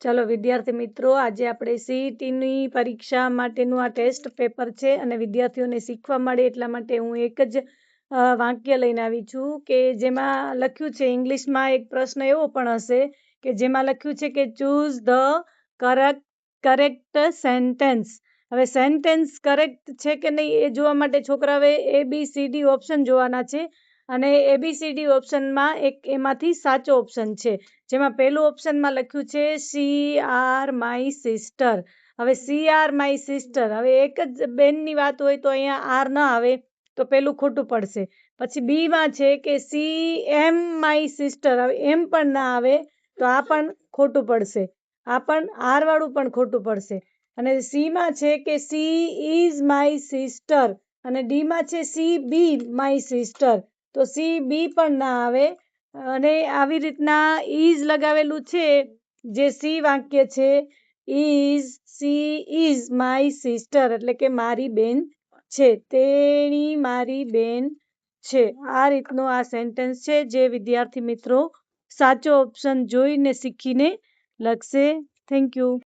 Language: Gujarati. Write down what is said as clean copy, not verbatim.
ચલો વિદ્યાર્થી મિત્રો, આજે આપણે સીઈટીની પરીક્ષા માટેનું આ ટેસ્ટ પેપર છે અને વિદ્યાર્થીઓને શીખવા મળે એટલા માટે હું એક જ વાક્ય લઈને આવી છું કે જેમાં લખ્યું છે, ઇંગ્લિશમાં એક પ્રશ્ન એવો પણ હશે કે જેમાં લખ્યું છે કે ચૂઝ ધ કરેક્ટ સેન્ટેન્સ. હવે સેન્ટેન્સ કરેક્ટ છે કે નહીં એ જોવા માટે છોકરાઓએ ABCD ઓપ્શન જોવાના છે અને ABCD ઓપ્શનમાં એક એમાંથી સાચો ઓપ્શન છે, જેમાં પહેલું ઓપ્શનમાં લખ્યું છે સી આર માય સિસ્ટર. હવે સી આર માય સિસ્ટર, હવે એક જ બેનની વાત હોય તો અહીંયા આર ન આવે તો પેલું ખોટું પડશે. પછી બીમાં છે કે સી એમ માય સિસ્ટર, હવે એમ પણ ના આવે તો આ પણ ખોટું પડશે, આ પણ આર વાળું પણ ખોટું પડશે. અને સીમાં છે કે સી ઇઝ માય સિસ્ટર અને ડીમાં છે સી બી માય સિસ્ટર, તો સી બી પણ ના આવે. અને આવી રીતના ઇઝ લગાવેલું છે, જે સી વાક્ય છે સી ઇઝ માય સિસ્ટર એટલે કે મારી બેન છે, તેણી મારી બેન છે. આ રીતનો આ સેન્ટેન્સ છે જે વિદ્યાર્થી મિત્રો સાચો ઓપ્શન જોઈને શીખીને લખશે. Thank you.